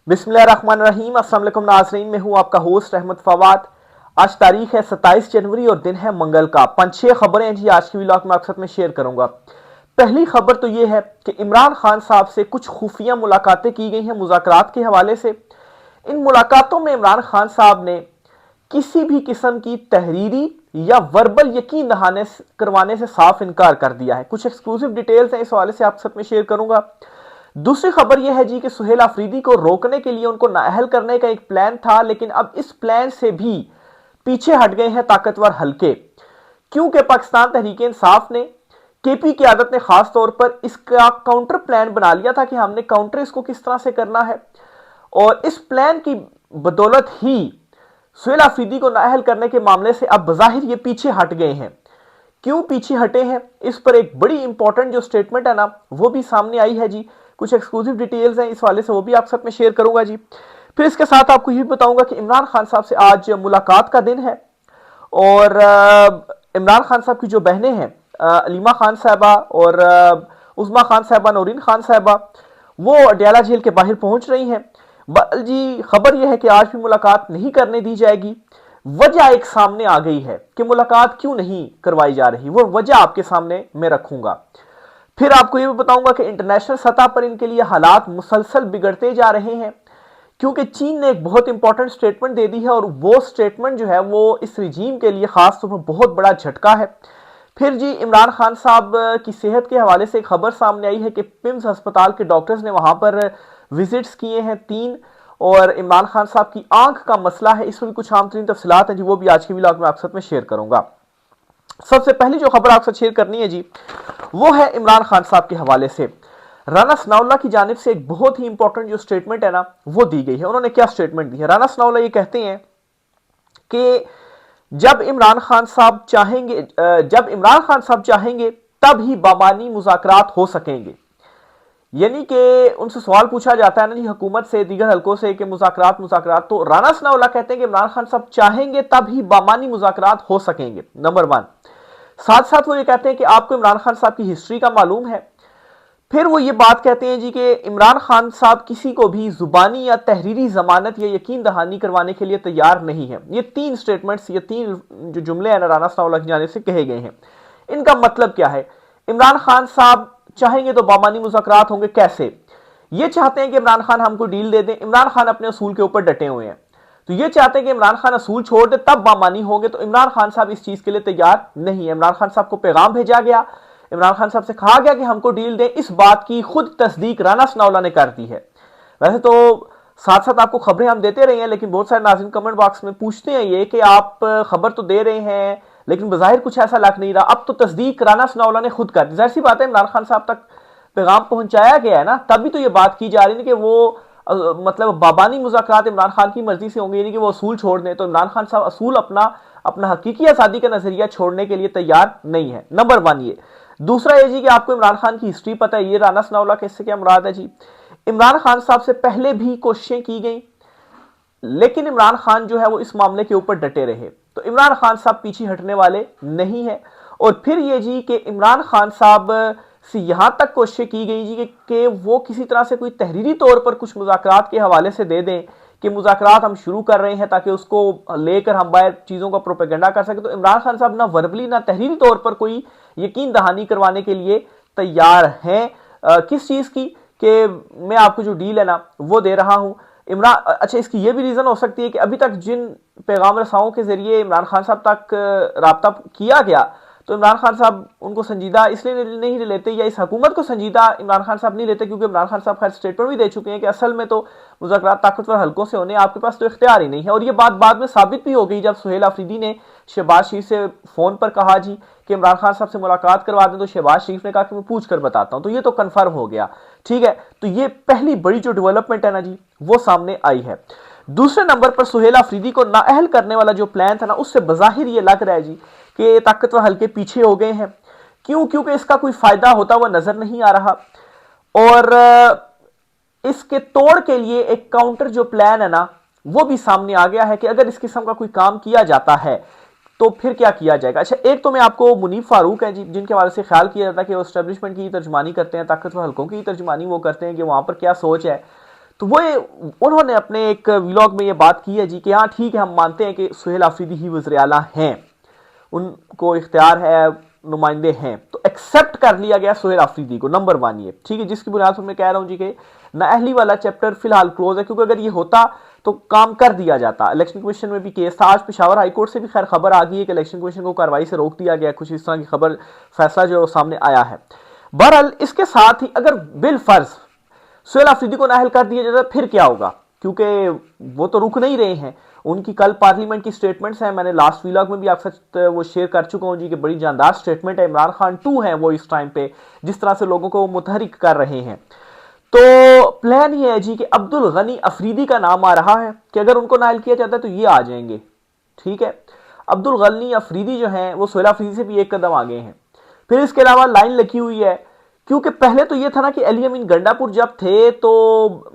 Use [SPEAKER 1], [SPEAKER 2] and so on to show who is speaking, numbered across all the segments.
[SPEAKER 1] बिस्मिल्लाहिर्रहमानिर्रहीम। अस्सलाम वालेकुम नाज़रीन, मैं हूं आपका होस्ट अहमद फवाद। आज तारीख है 27 जनवरी और दिन है मंगल का। 5-6 खबरें हैं जी आज की व्लॉग में आपके साथ में शेयर करूंगा। पहली खबर तो ये है कि इमरान खान साहब से कुछ खुफिया मुलाकातें की गई हैं मुज़ाकरात के हवाले से। इन मुलाकातों में इमरान खान साहब ने किसी भी किस्म की तहरीरी या वर्बल यकीन दहाने करवाने से साफ इनकार कर दिया है। कुछ एक्सक्लूसिव डिटेल्स हैं, इस हवाले से आपके साथ में शेयर करूंगा। दूसरी खबर यह है जी कि सुहेल अफरीदी को रोकने के लिए उनको नाअहल करने का एक प्लान था, लेकिन अब इस प्लान से भी पीछे हट गए हैं ताकतवर हलके, क्योंकि पाकिस्तान तहरीक इंसाफ ने, केपी की आदत ने खास तौर पर इसका काउंटर प्लान बना लिया था कि हमने काउंटर इसको किस तरह से करना है। और इस प्लान की बदौलत ही सुहेल अफरीदी को नाअहल करने के मामले से अब बज़ाहिर ये पीछे हट गए हैं। क्यों पीछे हटे हैं, इस पर एक बड़ी इंपॉर्टेंट जो स्टेटमेंट है ना वो भी सामने आई है जी। कुछ एक्सक्लूसिव डिटेल्स हैं इस वाले से, वो भी आपके साथ में शेयर करूंगा जी। फिर इसके साथ आपको ये भी बताऊंगा कि इमरान खान साहब से आज मुलाकात का दिन है और इमरान खान साहब की जो बहनें हैं अलीमा खान साहबा और उज़मा खान साहबा, नौरीन खान साहबा, वो अडयाला जेल के बाहर पहुंच रही हैं। जी खबर यह है कि आज भी मुलाकात नहीं करने दी जाएगी। वजह एक सामने आ गई है कि मुलाकात क्यों नहीं करवाई जा रही, वो वजह आपके सामने मैं रखूंगा। फिर आपको यह भी बताऊंगा कि इंटरनेशनल सतह पर इनके लिए हालात मुसलसल बिगड़ते जा रहे हैं, क्योंकि चीन ने एक बहुत इंपॉर्टेंट स्टेटमेंट दे दी है और वो स्टेटमेंट जो है वो इस रिजीम के लिए खास तौर पर बहुत बड़ा झटका है। फिर जी इमरान खान साहब की सेहत के हवाले से एक खबर सामने आई है कि पिम्स अस्पताल के डॉक्टर्स ने वहां पर विजिट्स किए हैं 3, और इमरान खान साहब की आंख का मसला है, इसमें भी कुछ आम तरीन तफसीलात हैं जी, वो भी आज की व्लॉग में आपके साथ में शेयर करूंगा। सबसे पहली जो खबर आपसे शेयर करनी है जी वो है इमरान खान साहब के हवाले से। राना सनाउल्लाह की जानिब से एक बहुत ही इंपॉर्टेंट जो स्टेटमेंट है ना वो दी गई है। उन्होंने क्या स्टेटमेंट दी है? राना सनाउल्लाह ये कहते हैं कि जब इमरान खान साहब चाहेंगे तब ही बामानी मुज़ाकरात हो सकेंगे। यानी कि उनसे सवाल पूछा जाता है ना जी हुकूमत से, दीगर हलकों से, कि मुज़ाकरात, तो राना सनाउल्लाह कहते हैं कि इमरान खान साहब चाहेंगे तब ही बामानी मुज़ाकरात हो सकेंगे, नंबर 1। साथ साथ वो ये कहते हैं कि आपको इमरान खान साहब की हिस्ट्री का मालूम है। फिर वो ये बात कहते हैं जी कि इमरान खान साहब किसी को भी जुबानी या तहरीरी जमानत या यकीन दहानी करवाने के लिए तैयार नहीं है। ये 3 स्टेटमेंट्स, ये 3 जो जुमले हैं राना सनाउल्लाह की जानिब से कहे गए हैं। इनका मतलब क्या है? इमरान खान साहब चाहेंगे तो बामानी मुज़ाकरात होंगे। कैसे? ये चाहते हैं कि इमरान खान हमको डील दे दें। इमरान खान अपने असूल के ऊपर डटे हुए हैं, तो ये चाहते हैं कि इमरान खान असूल छोड़ दे तब बामानी होंगे, तो इमरान खान साहब इस चीज के लिए तैयार नहीं है। इमरान खान साहब को पैगाम भेजा गया, इमरान खान साहब से कहा गया कि हमको डील दें। इस बात की खुद तस्दीक राना सनाउल्लाह ने कर दी है। वैसे तो साथ साथ आपको खबरें हम देते रहे हैं, लेकिन बहुत सारे नाज़रीन कमेंट बॉक्स में पूछते हैं ये कि आप खबर तो दे रहे हैं लेकिन बज़ाहिर कुछ ऐसा लग नहीं रहा। अब तो तस्दीक राना सनाउल्लाह ने खुद कर दी। जाहिर सी बात है, इमरान खान साहब तक पैगाम पहुंचाया गया है ना, तभी तो ये बात की जा रही है कि वो मतलब बाबानी मुज़ाकरात इमरान खान की मर्जी से होंगे, यानी कि वो असूल छोड़ दें। तो इमरान खान साहब असूल अपना हकीकी आज़ादी का नजरिया छोड़ने के लिए तैयार नहीं है, नंबर 1 ये। दूसरा ये जी कि आपको इमरान खान की हिस्ट्री पता है। ये राना सनाउल्लाह के इससे क्या मुराद है जी? इमरान खान साहब से पहले भी कोशिशें की गई, लेकिन इमरान खान जो है वो इस मामले के ऊपर डटे रहे, तो इमरान खान साहब पीछे हटने वाले नहीं है। और फिर ये जी कि इमरान खान साहब से यहां तक कोशिश की गई जी कि वो किसी तरह से कोई तहरीरी तौर पर कुछ मुज़ाकरात के हवाले से दे दें कि मुज़ाकरात हम शुरू कर रहे हैं, ताकि उसको लेकर हम बाहर चीज़ों का प्रोपेगेंडा कर सके। तो इमरान खान साहब ना वर्बली ना तहरीरी तौर पर कोई यकीन दहानी करवाने के लिए तैयार हैं। किस चीज़ की? कि मैं आपको जो डील है ना वो दे रहा हूं। इमरान, अच्छा, इसकी ये भी रीज़न हो सकती है कि अभी तक जिन पैगाम रसाओं के ज़रिए इमरान खान साहब तक राब्ता किया गया, तो इमरान खान साहब उनको संजीदा इसलिए नहीं लेते, या इस हुकूमत को संजीदा इमरान खान साहब नहीं लेते क्योंकि इमरान खान साहब खैर स्टेटमेंट भी दे चुके हैं कि असल में तो मुज़ाकरात ताकतवर हलकों से होने, आपके पास तो इख्तियार ही नहीं है। और ये बात बाद में साबित भी हो गई जब सुहेल अफरीदी ने शहबाज शरीफ से फ़ोन पर कहा जी कि इमरान खान साहब से मुलाकात करवा दें, तो शहबाज शरीफ ने कहा कि मैं पूछ कर बताता हूं। तो ये तो कन्फर्म हो गया, ठीक है। तो ये पहली बड़ी जो डेवलपमेंट है ना जी वो सामने आई है। दूसरे नंबर पर सुहेल अफरीदी को नाअहल करने वाला जो प्लान था ना, उससे बज़ाहिर ये लग रहा है जी कि ताकतवर हल्के पीछे हो गए हैं। क्यों? क्योंकि इसका कोई फायदा होता हुआ नजर नहीं आ रहा। और इसके तोड़ के लिए एक काउंटर जो प्लान है ना वो भी सामने आ गया है कि अगर इस किस्म का कोई काम किया जाता है तो फिर क्या किया जाएगा। अच्छा, एक तो मैं आपको मुनीब फारूक है जिनके हवाले से ख्याल किया जाता है कि वो एस्टेब्लिशमेंट की तर्जुमानी करते हैं, ताकतवर हल्कों की तर्जुमानी वो करते हैं कि वहां पर क्या सोच है। तो वो उन्होंने अपने एक व्लॉग में ये बात की है जी कि हाँ ठीक है, हम मानते हैं कि सुहेल आफरीदी ही वज़ीर आला हैं, उनको इख्तियार है, नुमाइंदे हैं, तो एक्सेप्ट कर लिया गया सुहेल आफरीदी को, नंबर 1 ये ठीक है, जिसकी बुनियाद पर मैं कह रहा हूं जी कि नाअहली वाला चैप्टर फिलहाल क्लोज है, क्योंकि अगर ये होता तो काम कर दिया जाता। इलेक्शन कमीशन में भी केस था, आज पेशावर हाईकोर्ट से भी खैर खबर आ गई है कि इलेक्शन कमीशन को कार्रवाई से रोक दिया गया, कुछ इस तरह की खबर, फैसला जो सामने आया है। बहरहाल इसके साथ ही अगर बिल फर्ज सुहेल आफरीदी को नाअहल कर दिया जाता फिर क्या होगा, क्योंकि वो तो रुक नहीं रहे हैं। उनकी कल पार्लियामेंट की स्टेटमेंट्स हैं, मैंने लास्ट व्लॉग में भी आपके साथ वो शेयर कर चुका हूं जी कि बड़ी जानदार स्टेटमेंट है। इमरान खान 2 है वो इस टाइम पे, जिस तरह से लोगों को मुतहरिक कर रहे हैं। तो प्लान ये है जी कि अब्दुल गनी अफरीदी का नाम आ रहा है कि अगर उनको नाअहल किया जाता है तो ये आ जाएंगे, ठीक है। अब्दुल गनी अफरीदी जो हैं वो सुहेल आफरीदी से भी एक कदम आगे हैं। फिर इसके अलावा लाइन लिखी हुई है, क्योंकि पहले तो ये था ना कि अली अमीन गंडापुर जब थे तो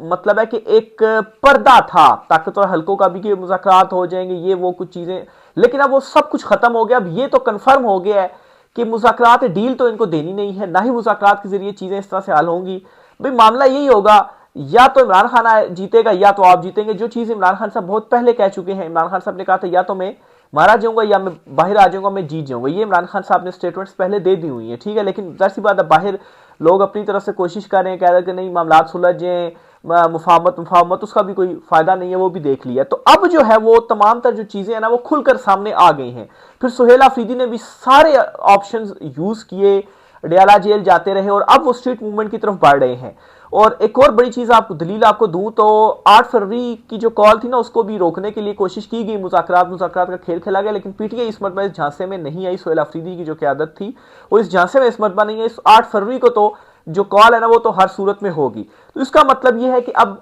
[SPEAKER 1] मतलब है कि एक पर्दा था ताकतवर हलकों का भी कि मुज़ाकरात हो जाएंगे, ये वो कुछ चीजें, लेकिन अब वो सब कुछ खत्म हो गया। अब ये तो कंफर्म हो गया है कि मुज़ाकरात डील तो इनको देनी नहीं है, ना ही मुज़ाकरात के जरिए चीजें इस तरह से हल होंगी। भाई मामला यही होगा, या तो इमरान खान जीतेगा या तो आप जीतेंगे, जो चीज इमरान खान साहब बहुत पहले कह चुके हैं। इमरान खान साहब ने कहा था या तो मैं मारा जाऊंगा या मैं बाहर आ जाऊंगा, मैं जीत जाऊंगा, ये इमरान खान साहब ने स्टेटमेंट्स पहले दे दी हुई है, ठीक है। लेकिन जाहिर सी बात है बाहर लोग अपनी तरफ से कोशिश कर रहे हैं, कह रहे हैं कि नहीं मामला सुलझ जाए, मुफाहमत उसका भी कोई फायदा नहीं है, वो भी देख लिया। तो अब जो है वो तमाम तर जो चीजें हैं ना वो खुलकर सामने आ गई हैं। फिर सुहेल आफरीदी ने भी सारे ऑप्शंस यूज किए, डयाला जेल जाते रहे और अब वो स्ट्रीट मूवमेंट की तरफ बढ़ रहे हैं। और एक और बड़ी चीज आपको दलील आपको दूं तो 8 फरवरी की जो कॉल थी ना उसको भी रोकने के लिए कोशिश की गई, मुज़ाकरात का खेल खेला गया, लेकिन पीटीआई इस मरतबा इस झांसे में नहीं आई। सुहेल आफरीदी की जो क़यादत थी वो इस झांसे में इस मरतबा नहीं है। इस 8 फरवरी को तो जो कॉल है ना वो तो हर सूरत में होगी। तो इसका मतलब यह है कि अब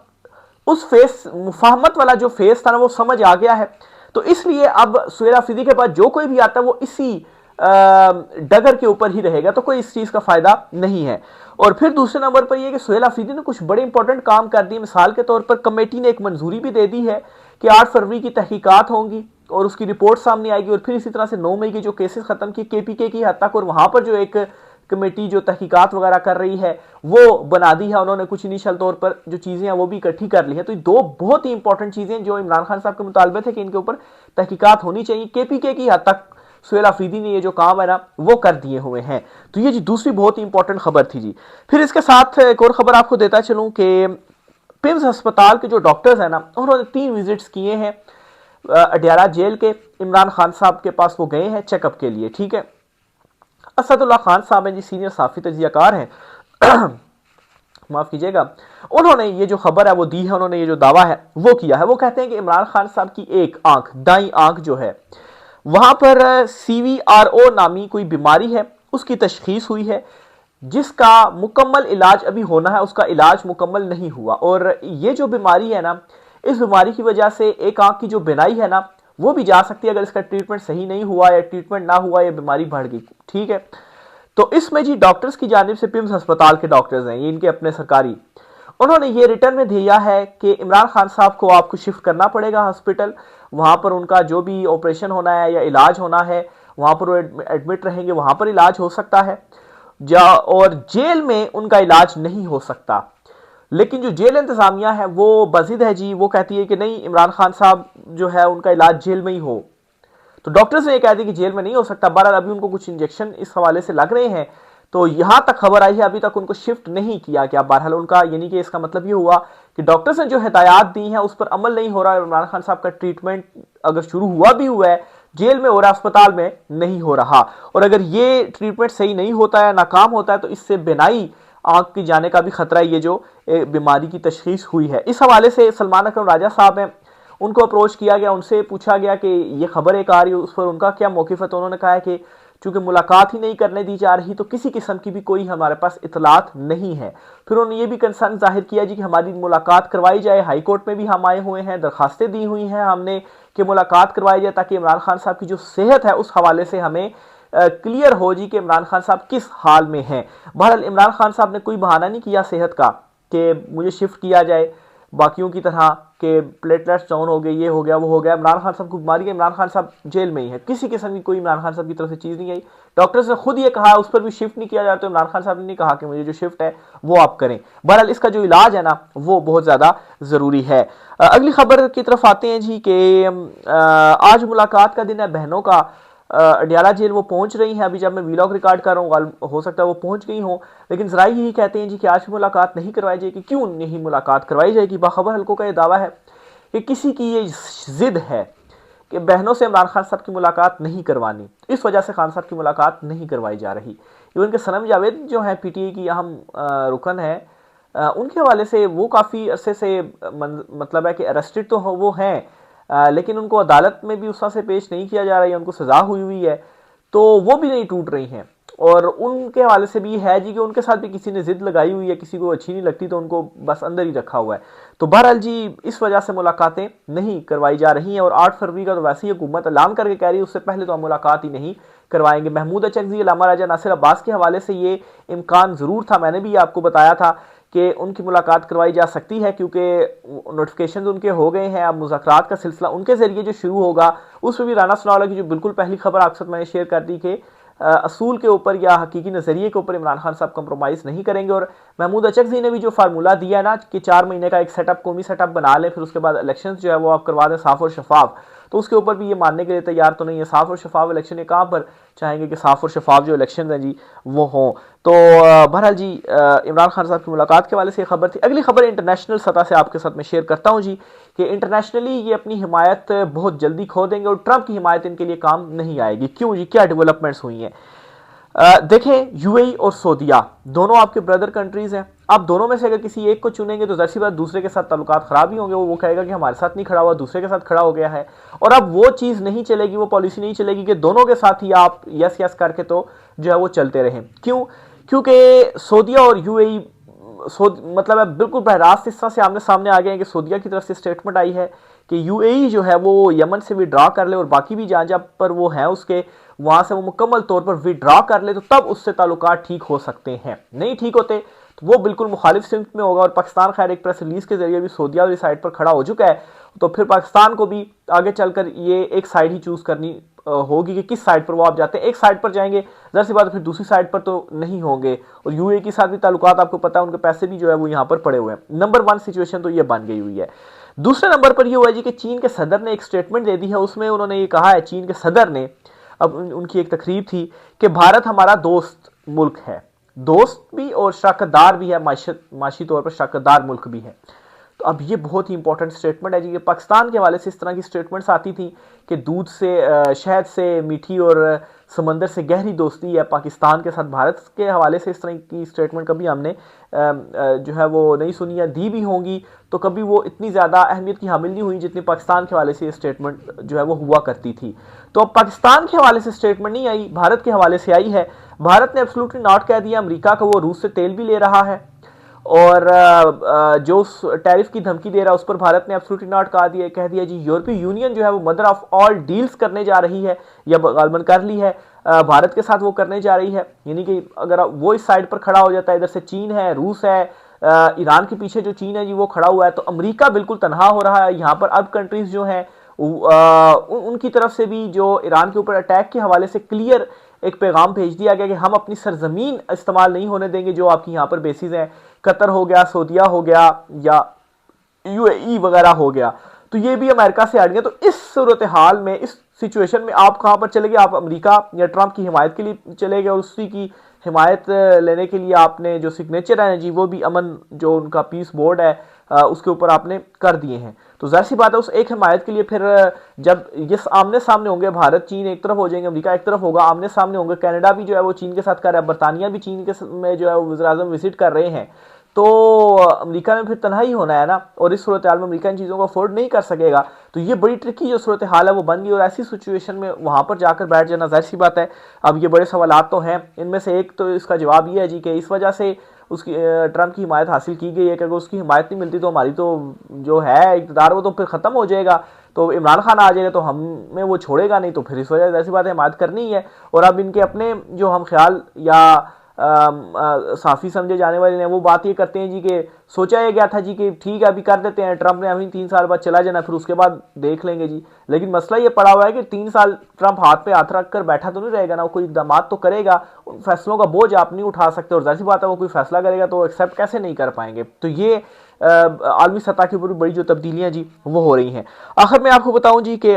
[SPEAKER 1] उस फेस मुफाहमत वाला जो फेस था ना वो समझ आ गया है। तो इसलिए अब सुहेल आफरीदी के पास जो कोई भी आता है वो इसी डगर के ऊपर ही रहेगा, तो कोई इस चीज का फायदा नहीं है। और फिर दूसरे नंबर पर यह कि सुहेल आफरीदी ने कुछ बड़े इंपॉर्टेंट काम कर दिए। मिसाल के तौर पर कमेटी ने एक मंजूरी भी दे दी है कि 8 फरवरी की तहकीकात होंगी और उसकी रिपोर्ट सामने आएगी, और फिर इसी तरह से 9 मई के जो केसेस खत्म किए केपीके की हद तक, और वहां पर जो एक कमेटी जो तहकीकात वगैरह कर रही है वो बना दी है उन्होंने। कुछ इनिशियल तौर पर जो चीजें हैं वो भी इकट्ठी कर ली है। तो ये दो बहुत ही इंपॉर्टेंट चीजें जो इमरान खान साहब के मुतालबे थे कि इनके ऊपर तहकीकात होनी चाहिए, केपीके की हद तक सुहेल आफरीदी ने ये जो काम है ना वो कर दिए हुए हैं। तो ये जी दूसरी बहुत ही इंपॉर्टेंट खबर थी जी। फिर इसके साथ एक और खबर आपको देता चलूं कि पिम्स अस्पताल के जो डॉक्टर्स हैं ना उन्होंने 3 विजिट्स किए हैं अडयाला जेल के। इमरान खान साहब के पास वो गए हैं चेकअप के लिए, ठीक है। असदुल्ला खान साहब हैं जी, सीनियर साफी तजियाकार हैं माफ कीजिएगा, उन्होंने ये जो खबर है वो दी है, उन्होंने ये जो दावा है वो किया है। वो कहते हैं कि इमरान खान साहब की एक आंख, दाई आंख जो है वहां पर CVRO नामी कोई बीमारी है, उसकी तशखीस हुई है, जिसका मुकम्मल इलाज अभी होना है, उसका इलाज मुकम्मल नहीं हुआ। और ये जो बीमारी है ना, इस बीमारी की वजह से एक आंख की जो बिनाई है ना वो भी जा सकती है अगर इसका ट्रीटमेंट सही नहीं हुआ या ट्रीटमेंट ना हुआ या बीमारी बढ़ गई, ठीक है। तो इसमें जी डॉक्टर्स की जानिब से पिम्स अस्पताल के डॉक्टर्स हैं, ये इनके अपने सरकारी, उन्होंने ये रिटर्न में दिया है कि इमरान खान साहब को आपको शिफ्ट करना पड़ेगा हॉस्पिटल, वहां पर उनका जो भी ऑपरेशन होना है या इलाज होना है वहां पर वो एडमिट रहेंगे, वहां पर इलाज हो सकता है और जेल में उनका इलाज नहीं हो सकता। लेकिन जो जेल इंतजामिया है वो बजिद है जी, वो कहती है कि नहीं इमरान खान साहब जो है उनका इलाज जेल में ही हो। तो डॉक्टर्स ने कह दिया कि जेल में नहीं हो सकता। बहरहाल अभी उनको कुछ इंजेक्शन इस हवाले से लग रहे हैं, तो यहां तक खबर आई है, अभी तक उनको शिफ्ट नहीं किया गया। बहरहाल उनका यानी कि इसका मतलब ये हुआ कि डॉक्टर्स ने जो हिदायत दी हैं उस पर अमल नहीं हो रहा है। इमरान खान साहब का ट्रीटमेंट अगर शुरू हुआ भी हुआ है जेल में हो रहा है, अस्पताल में नहीं हो रहा। और अगर ये ट्रीटमेंट सही नहीं होता है, नाकाम होता है, तो इससे बिनाई आंख की जाने का भी खतरा है, ये जो बीमारी की तशखीस हुई है। इस हवाले से सलमान अकरम राजा साहब हैं, उनको अप्रोच किया गया, उनसे पूछा गया कि ये खबर एक आ रही है उस पर उनका क्या मौक़िफ़ है। तो उन्होंने कहा है कि चूंकि मुलाकात ही नहीं करने दी जा रही तो किसी किस्म की भी कोई हमारे पास इतलात नहीं है। फिर उन्होंने ये भी कंसर्न जाहिर किया जी कि हमारी मुलाकात करवाई जाए, हाई कोर्ट में भी हम आए हुए हैं, दरखास्तें दी हुई हैं हमने कि मुलाकात करवाई जाए ताकि इमरान खान साहब की जो सेहत है उस हवाले से हमें क्लियर हो जी कि इमरान खान साहब किस हाल में हैं। बहरहाल इमरान खान साहब ने कोई बहाना नहीं किया सेहत का कि मुझे शिफ्ट किया जाए। बाकियों की तरह के प्लेटलेट्स डाउन हो गए, ये हो गया वो हो गया, इमरान खान साहब को बीमारी है, इमरान खान साहब जेल में ही है, किसी किस्म की कोई इमरान खान साहब की तरफ से चीज़ नहीं आई। डॉक्टर्स ने खुद ये कहा, उस पर भी शिफ्ट नहीं किया जा रहा, तो इमरान खान साहब ने नहीं कहा कि मुझे जो शिफ्ट है वो आप करें। बहरहाल इसका जो इलाज है ना वो बहुत ज़्यादा ज़रूरी है। अगली खबर की तरफ आते हैं जी कि आज मुलाकात का दिन है बहनों का। अडियाला जेल वो पहुंच रही हैं, अभी जब मैं वीलॉग रिकॉर्ड कर रहा हूँ हो सकता है वो पहुंच गई हो, लेकिन जराई यही कहते हैं जी कि आज मुलाकात नहीं करवाई जाएगी। क्यों नहीं मुलाकात करवाई जाएगी? बाखबर हल्कों का यह दावा है कि किसी की ये जिद है कि बहनों से इमरान खान साहब की मुलाकात नहीं करवानी, इस वजह से खान साहब की मुलाकात नहीं करवाई जा रही। इवन के सनम जावेद जो है पीटीआई की अहम रुकन है, उनके हवाले से वो काफ़ी अरसे से मतलब है कि अरेस्टेड तो वो हैं, लेकिन उनको अदालत में भी उस तरह से पेश नहीं किया जा रहा है, उनको सजा हुई हुई है, तो वो भी नहीं टूट रही हैं। और उनके हवाले से भी है जी कि उनके साथ भी किसी ने जिद लगाई हुई है, किसी को अच्छी नहीं लगती तो उनको बस अंदर ही रखा हुआ है। तो बहरहाल जी इस वजह से मुलाकातें नहीं करवाई जा रही हैं। और 8 फरवरी का तो वैसे ही हुकूमत ऐलान करके कह रही है उससे पहले तो हम मुलाकात ही नहीं करवाएंगे। महमूद अचकज़ई, अल्लामा राजा नासिर अब्बास के हवाले से ये इम्कान ज़रूर था, मैंने भी आपको बताया था कि उनकी मुलाकात करवाई जा सकती है, क्योंकि नोटिफिकेशन उनके हो गए हैं। अब मुज़ाकरात का सिलसिला उनके ज़रिए जो शुरू होगा, उसमें भी राना सनाउल्लाह की जो बिल्कुल पहली खबर आपके साथ मैंने शेयर कर दी कि असूल के ऊपर या हकीकी नज़रिए के ऊपर इमरान खान साहब कंप्रोमाइज़ नहीं करेंगे। और महमूद अचकज़ई ने भी जो फार्मूला दिया है ना कि 4 महीने का एक सेटअप, कौमी सेटअप बना लें, फिर उसके बाद इलेक्शन जो है वो आप करवा दें साफ और शफाफ, तो उसके ऊपर भी ये मानने के लिए तैयार तो नहीं है। साफ और शफाफ इलेक्शन ये कहाँ पर चाहेंगे कि साफ और शफाफ जो इलेक्शन हैं जी वो हों। तो बहरहाल जी इमरान खान साहब की मुलाकात के वाले से खबर थी। अगली खबर इंटरनेशनल सतह से आपके साथ मैं शेयर करता हूँ जी कि इंटरनेशनली ये अपनी हिमायत बहुत जल्दी खो देंगे और ट्रंप की हिमायत इनके लिए काम नहीं आएगी। क्यों जी, क्या डेवलपमेंट्स हुई हैं? देखें, यूएई और सऊदीया दोनों आपके ब्रदर कंट्रीज हैं। आप दोनों में से अगर किसी एक को चुनेंगे तो ज़ाहिर सी बात दूसरे के साथ ताल्लुकात ख़राब ही होंगे। वो कहेगा कि हमारे साथ नहीं खड़ा हुआ, दूसरे के साथ खड़ा हो गया है। और अब वो चीज़ नहीं चलेगी, वो पॉलिसी नहीं चलेगी कि दोनों के साथ ही आप यस यस करके तो जो है वो चलते रहें। क्यों? क्योंकि सऊदीया और यूएई मतलब है बिल्कुल बहरास्त इस तरह से आमने सामने आ गए हैं कि सऊदीया की तरफ से स्टेटमेंट आई है कि यूएई जो है वो यमन से विड्रा कर ले और बाकी भी जहाँ जहाँ पर वो है उसके वहाँ से वो मुकम्मल तौर पर विड्रा कर ले, तो तब उससे ताल्लुकात ठीक हो सकते हैं। नहीं ठीक होते तो वो बिल्कुल मुखालिफ सिमत में होगा। और पाकिस्तान खैर एक प्रेस रिलीज के जरिए भी सऊदीया वाली साइड पर खड़ा हो चुका है, तो फिर पाकिस्तान को भी आगे चलकर ये एक साइड ही चूज करनी होगी कि किस साइड पर वो आप जाते हैं। एक साइड पर जाएंगे ज़रा सी बात, फिर दूसरी साइड पर तो नहीं होंगे। और यूएई के साथ भी ताल्लुकात आपको पता है, उनके पैसे भी जो है वो यहाँ पर पड़े हुए हैं। नंबर 1 सिचुएशन तो ये बन गई हुई है। दूसरे नंबर पर ये हुआ जी कि चीन के सदर ने एक स्टेटमेंट दे दी है, उसमें उन्होंने ये कहा है, चीन के सदर ने, अब उनकी एक तकरीब थी कि भारत हमारा दोस्त मुल्क है, दोस्त भी और शराकतदार भी है, माशी तौर पर शराकतदार मुल्क भी है। तो अब ये बहुत ही इंपॉर्टेंट स्टेटमेंट है जी। पाकिस्तान के हवाले से इस तरह की स्टेटमेंट्स आती थी कि दूध से शहद से मीठी और समंदर से गहरी दोस्ती है पाकिस्तान के साथ। भारत के हवाले से इस तरह की स्टेटमेंट कभी हमने जो है वो नहीं सुनी या दी भी होंगी तो कभी वो इतनी ज़्यादा अहमियत की हामिल नहीं हुई जितनी पाकिस्तान के हवाले से ये स्टेटमेंट जो है वो हुआ करती थी। तो अब पाकिस्तान के हवाले से स्टेटमेंट नहीं आई, भारत के हवाले से आई है। भारत ने एब्सोल्युटली नॉट कह दिया अमेरिका को वो रूस से तेल भी ले रहा है, और जो टैरिफ की धमकी दे रहा है उस पर भारत ने एब्सोल्युटली नॉट कह दिया जी। यूरोपीय यूनियन जो है वो मदर ऑफ ऑल डील्स करने जा रही है या गालबन कर ली है, भारत के साथ वो करने जा रही है। यानी कि अगर वो इस साइड पर खड़ा हो जाता है, इधर से चीन है, रूस है, ईरान के पीछे जो चीन है जी वो खड़ा हुआ है, तो अमेरिका बिल्कुल तनहा हो रहा है। यहाँ पर अब कंट्रीज जो हैं उनकी तरफ से भी जो ईरान के ऊपर अटैक के हवाले से क्लियर एक पैगाम भेज दिया गया कि हम अपनी सरजमीन इस्तेमाल नहीं होने देंगे, जो आपकी यहाँ पर बेसिस हैं, कतर हो गया, सऊदीया हो गया या यूएई वगैरह हो गया, तो ये भी अमेरिका से हट गया। तो इस सूरत हाल में, इस सिचुएशन में आप कहाँ पर चले गए? आप अमेरिका या ट्रंप की हिमायत के लिए चले गए, और उसी की हिमायत लेने के लिए आपने जो सिग्नेचर है जी वो भी अमन जो उनका पीस बोर्ड है उसके ऊपर आपने कर दिए हैं। तो जाहिर सी बात है उस एक हिमायत के लिए फिर जब ये आमने सामने होंगे, भारत चीन एक तरफ हो जाएंगे, अमेरिका एक तरफ होगा, आमने सामने होंगे, कनाडा भी जो है वो चीन के साथ कर रहा है, बरतानिया भी चीन के में जो है वो वज़ीर-ए-आज़म विजिट कर रहे हैं, तो अमेरिका में फिर तन्हाई होना है ना, और इस सूरत हाल में अमेरिका इन चीज़ों को अफोर्ड नहीं कर सकेगा। तो ये बड़ी ट्रिकी जो सूरत हाल है वो बन गई, और ऐसी सिचुएशन में वहाँ पर जाकर बैठ जाना जाहिर सी बात है। अब ये बड़े सवालात तो हैं, इनमें से एक तो इसका जवाब ये है जी कि इस वजह से उसकी ट्रंप की हिमायत हासिल की गई है कि अगर उसकी हिमायत नहीं मिलती तो हमारी तो जो है इक़्तिदार वो तो फिर ख़त्म हो जाएगा, तो इमरान खान आ जाएगा तो हमें वो छोड़ेगा नहीं, तो फिर इस वजह से ऐसी बात है हिमायत करनी है। और अब इनके अपने जो हम ख्याल या साफी समझे जाने वाले ने वो बात ये करते हैं जी कि सोचा ये गया था जी कि ठीक है अभी कर देते हैं, ट्रंप ने अभी 3 साल बाद चला जाना, फिर उसके बाद देख लेंगे जी। लेकिन मसला ये पड़ा हुआ है कि 3 साल ट्रंप हाथ पे हाथ रख कर बैठा तो नहीं रहेगा ना, वो कोई इकदाम तो करेगा, उन फैसलों का बोझ आप नहीं उठा सकते, और जाहिर सी बात है वो कोई फैसला करेगा तो एक्सेप्ट कैसे नहीं कर पाएंगे। तो ये आलमी सतह के ऊपर बड़ी जो तब्दीलियां जी वो हो रही हैं। आखिर मैं आपको बताऊं जी कि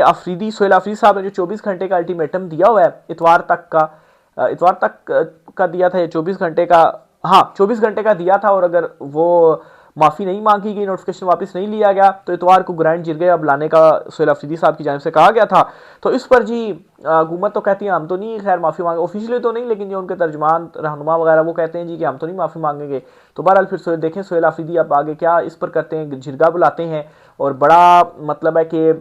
[SPEAKER 1] सुहेल आफरीदी साहब ने जो 24 घंटे का अल्टीमेटम दिया हुआ है इतवार तक का दिया था, या 24 घंटे का, हाँ 24 घंटे का दिया था, और अगर वो माफी नहीं मांगी गई, नोटिफिकेशन वापस नहीं लिया गया तो इतवार को ग्रांड जिरगे अब लाने का सुहेल आफरीदी साहब की जानिब से कहा गया था। तो इस पर जी हुकूमत तो कहती है हम तो नहीं खैर माफी मांगे, ऑफिशियली तो नहीं, लेकिन जो उनके तर्जमान रहनुमा वगैरह वो कहते हैं जी कि हम तो नहीं माफी मांगेंगे। तो बहरहाल फिर देखें सुहेल आफरीदी अब आगे क्या इस पर करते हैं, जिरगा बुलाते हैं, और बड़ा मतलब है कि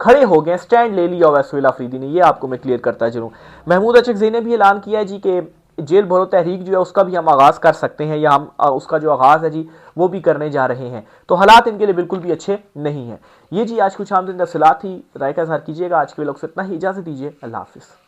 [SPEAKER 1] खड़े हो गए, स्टैंड ले लिया हुआ है सुहेल आफरीदी ने, ये आपको मैं क्लियर करता चलूँ। महमूद अचकज़ई ने भी ऐलान किया है जी कि जेल भरो तहरीक जो है उसका भी हम आगाज़ कर सकते हैं, या हम उसका जो आगाज़ है जी वो भी करने जा रहे हैं। तो हालात इनके लिए बिल्कुल भी अच्छे नहीं हैं। ये जी आज कुछ आमदन तफसीलात थी, राय का इज़हार कीजिएगा। आज के व्लॉग से इतना ही, इजाज़त दीजिए, अल्लाह हाफिज़।